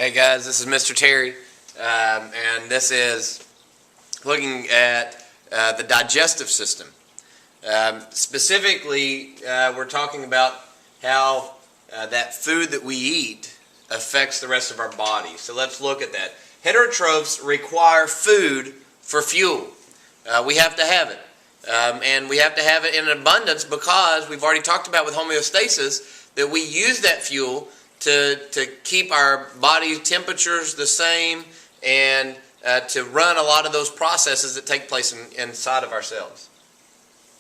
Hey guys, this is Mr. Terry, and this is looking at the digestive system. Specifically, we're talking about how that food that we eat affects the rest of our body. So let's look at that. Heterotrophs require food for fuel. We have to have it. And we have to have it in abundance because we've already talked about with homeostasis that we use that fuel to keep our body temperatures the same and to run a lot of those processes that take place inside of our cells.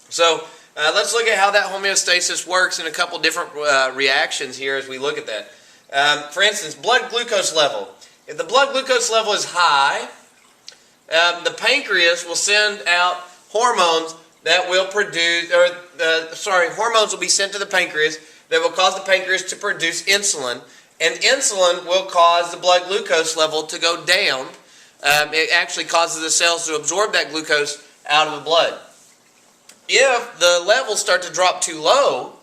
So let's look at how that homeostasis works in a couple different reactions here as we look at that. For instance, blood glucose level. If the blood glucose level is high, the pancreas will send out hormones that will produce, hormones will be sent to the pancreas that will cause the pancreas to produce insulin, and insulin will cause the blood glucose level to go down. It actually causes the cells to absorb that glucose out of the blood. If the levels start to drop too low,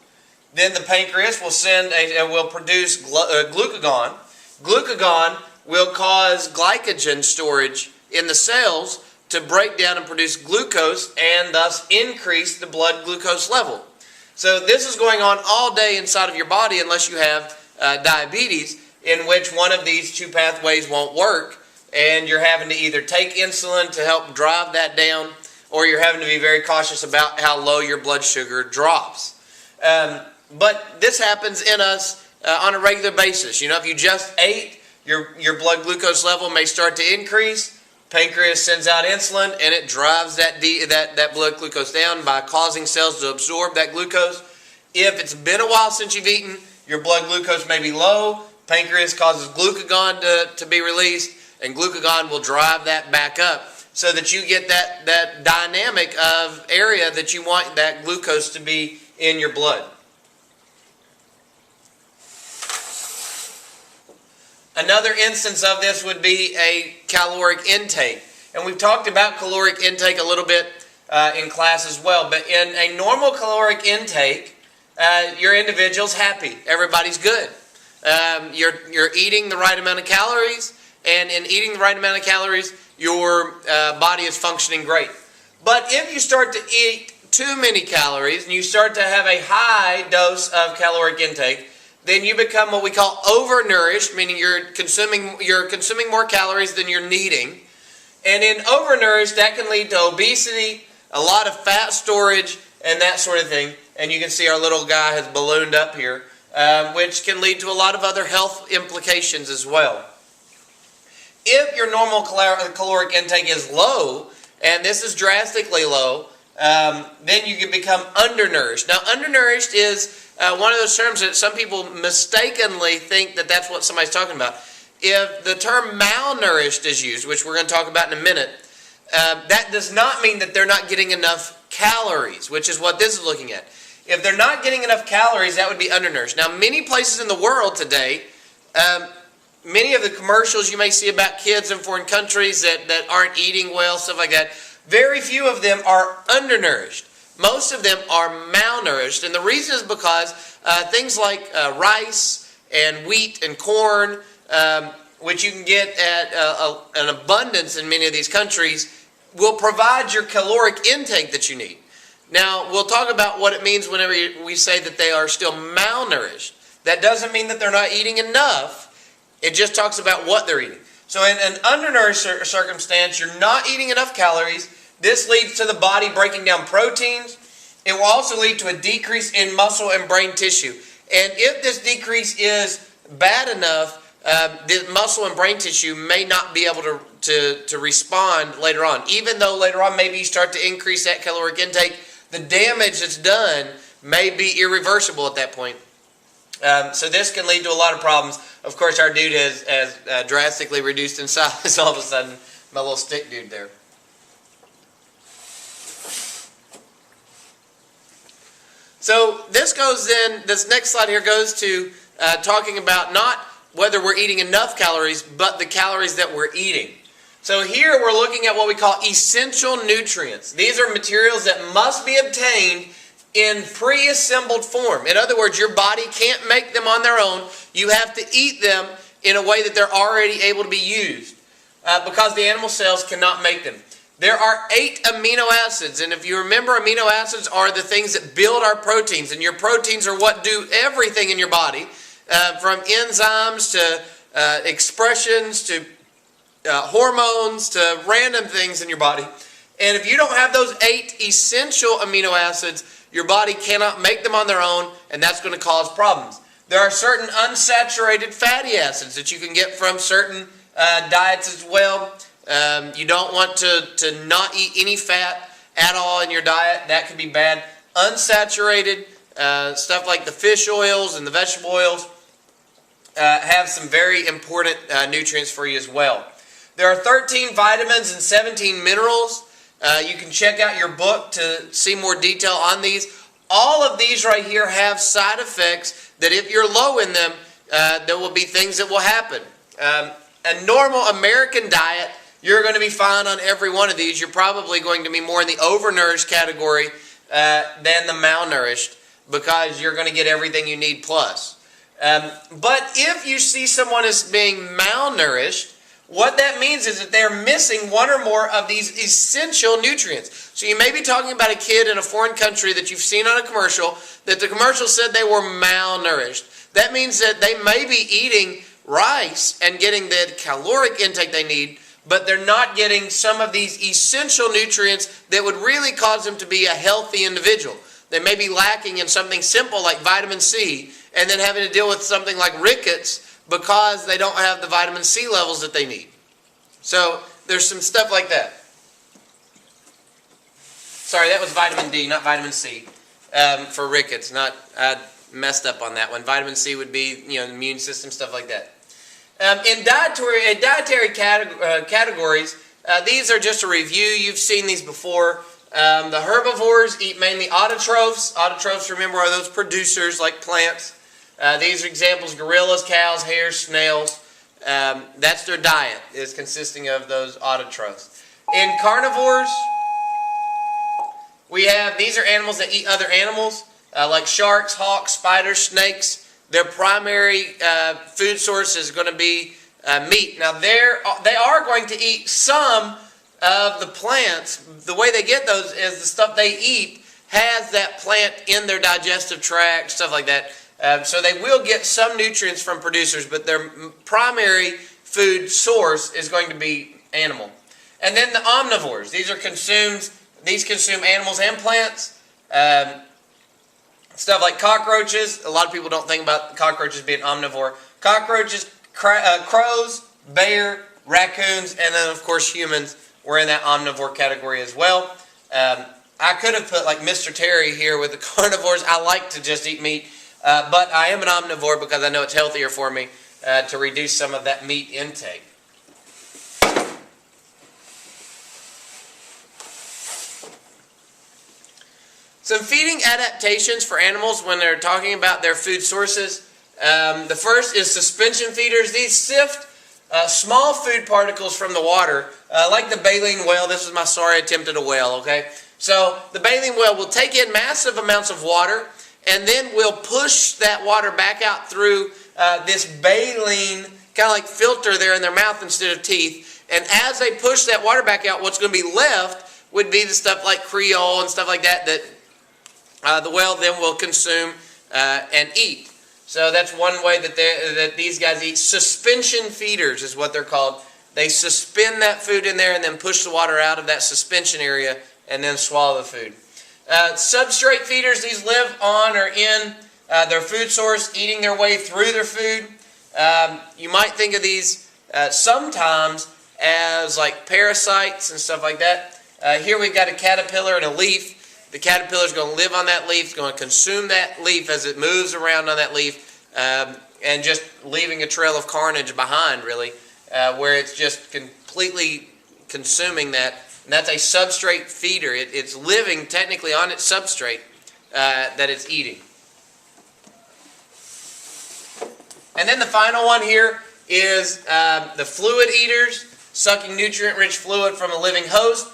then the pancreas will produce glucagon. Glucagon will cause glycogen storage in the cells to break down and produce glucose and thus increase the blood glucose level. So this is going on all day inside of your body unless you have diabetes, in which one of these two pathways won't work and you're having to either take insulin to help drive that down, or you're having to be very cautious about how low your blood sugar drops. But this happens in us on a regular basis. You know, if you just ate, your blood glucose level may start to increase. Pancreas sends out insulin and it drives that blood glucose down by causing cells to absorb that glucose. If it's been a while since you've eaten, your blood glucose may be low. Pancreas causes glucagon to be released, and glucagon will drive that back up so that you get that dynamic of area that you want that glucose to be in your blood. Another instance of this would be a caloric intake. And we've talked about caloric intake a little bit in class as well. But in a normal caloric intake, your individual's happy. Everybody's good. You're eating the right amount of calories. And in eating the right amount of calories, your body is functioning great. But if you start to eat too many calories and you start to have a high dose of caloric intake, then you become what we call overnourished, meaning you're consuming more calories than you're needing. And in overnourished, that can lead to obesity, a lot of fat storage, and that sort of thing. And you can see our little guy has ballooned up here, which can lead to a lot of other health implications as well. If your normal caloric intake is low, and this is drastically low, then you can become undernourished. Now, undernourished is one of those terms that some people mistakenly think that that's what somebody's talking about. If the term malnourished is used, which we're going to talk about in a minute, that does not mean that they're not getting enough calories, which is what this is looking at. If they're not getting enough calories, that would be undernourished. Now, many places in the world today, many of the commercials you may see about kids in foreign countries that aren't eating well, stuff like that, very few of them are undernourished. Most of them are malnourished, and the reason is because things like rice and wheat and corn, which you can get at an abundance in many of these countries, will provide your caloric intake that you need. Now, we'll talk about what it means whenever we say that they are still malnourished. That doesn't mean that they're not eating enough. It just talks about what they're eating. So in an undernourished circumstance, you're not eating enough calories. This leads to the body breaking down proteins. It will also lead to a decrease in muscle and brain tissue. And if this decrease is bad enough, the muscle and brain tissue may not be able to respond later on. Even though later on maybe you start to increase that caloric intake, the damage that's done may be irreversible at that point. So this can lead to a lot of problems. Of course, our dude has drastically reduced in size all of a sudden. My little stick dude there. So this next slide here goes to talking about not whether we're eating enough calories, but the calories that we're eating. So here we're looking at what we call essential nutrients. These are materials that must be obtained in pre-assembled form. In other words, your body can't make them on their own. You have to eat them in a way that they're already able to be used because the animal cells cannot make them. There are 8 amino acids, and if you remember, amino acids are the things that build our proteins, and your proteins are what do everything in your body, from enzymes to expressions to hormones to random things in your body. And if you don't have those 8 essential amino acids, your body cannot make them on their own, and that's going to cause problems. There are certain unsaturated fatty acids that you can get from certain diets as well. You don't want to not eat any fat at all in your diet. That could be bad. Unsaturated stuff like the fish oils and the vegetable oils have some very important nutrients for you as well. There are 13 vitamins and 17 minerals. You can check out your book to see more detail on these. All of these right here have side effects that if you're low in them, there will be things that will happen. A normal American diet, you're going to be fine on every one of these. You're probably going to be more in the overnourished category than the malnourished because you're going to get everything you need plus. But if you see someone as being malnourished, what that means is that they're missing one or more of these essential nutrients. So you may be talking about a kid in a foreign country that you've seen on a commercial, that the commercial said they were malnourished. That means that they may be eating rice and getting the caloric intake they need, but they're not getting some of these essential nutrients that would really cause them to be a healthy individual. They may be lacking in something simple like vitamin C, and then having to deal with something like rickets because they don't have the vitamin C levels that they need. So there's some stuff like that. Sorry, that was vitamin D, not vitamin C, for rickets. I messed up on that one. Vitamin C would be, immune system, stuff like that. In dietary categories, these are just a review. You've seen these before. The herbivores eat mainly autotrophs. Autotrophs, remember, are those producers like plants. These are examples: gorillas, cows, hares, snails. That's their diet, is consisting of those autotrophs. In carnivores, these are animals that eat other animals, like sharks, hawks, spiders, snakes. Their primary food source is going to be meat. Now, they are going to eat some of the plants. The way they get those is the stuff they eat has that plant in their digestive tract, stuff like that. So they will get some nutrients from producers, but their primary food source is going to be animal. And then the omnivores. These consume animals and plants. Stuff like cockroaches. A lot of people don't think about cockroaches being omnivore. Cockroaches, crows, bear, raccoons, and then of course humans were in that omnivore category as well. I could have put like Mr. Terry here with the carnivores. I like to just eat meat. But I am an omnivore because I know it's healthier for me to reduce some of that meat intake. Some feeding adaptations for animals when they're talking about their food sources. The first is suspension feeders. These sift small food particles from the water, like the baleen whale. This is my sorry attempt at a whale, okay? So the baleen whale will take in massive amounts of water, and then we'll push that water back out through this baleen, kind of like filter there in their mouth instead of teeth. And as they push that water back out, what's going to be left would be the stuff like Creole and stuff like that the whale then will consume and eat. So that's one way that these guys eat. Suspension feeders is what they're called. They suspend that food in there and then push the water out of that suspension area and then swallow the food. Substrate feeders, these live on or in their food source, eating their way through their food. You might think of these sometimes as like parasites and stuff like that. Here we've got a caterpillar and a leaf. The caterpillar is going to live on that leaf. It's going to consume that leaf as it moves around on that leaf, and just leaving a trail of carnage behind, really, where it's just completely consuming that. And that's a substrate feeder. It's living technically on its substrate that it's eating. And then the final one here is the fluid eaters, sucking nutrient-rich fluid from a living host.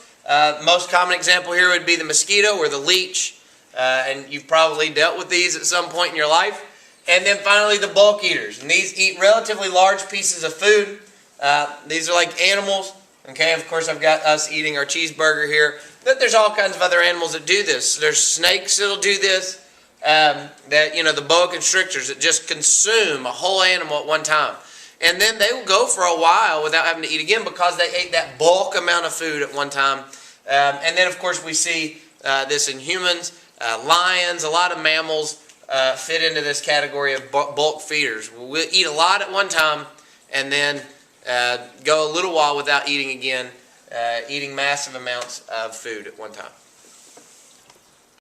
Most common example here would be the mosquito or the leech. And you've probably dealt with these at some point in your life. And then finally the bulk eaters. And these eat relatively large pieces of food. These are like animals. Okay, of course I've got us eating our cheeseburger here. But there's all kinds of other animals that do this. There's snakes that'll do this. The boa constrictors that just consume a whole animal at one time. And then they will go for a while without having to eat again because they ate that bulk amount of food at one time. And then of course we see this in humans, lions, a lot of mammals fit into this category of bulk feeders. We'll eat a lot at one time and then go a little while without eating again, eating massive amounts of food at one time.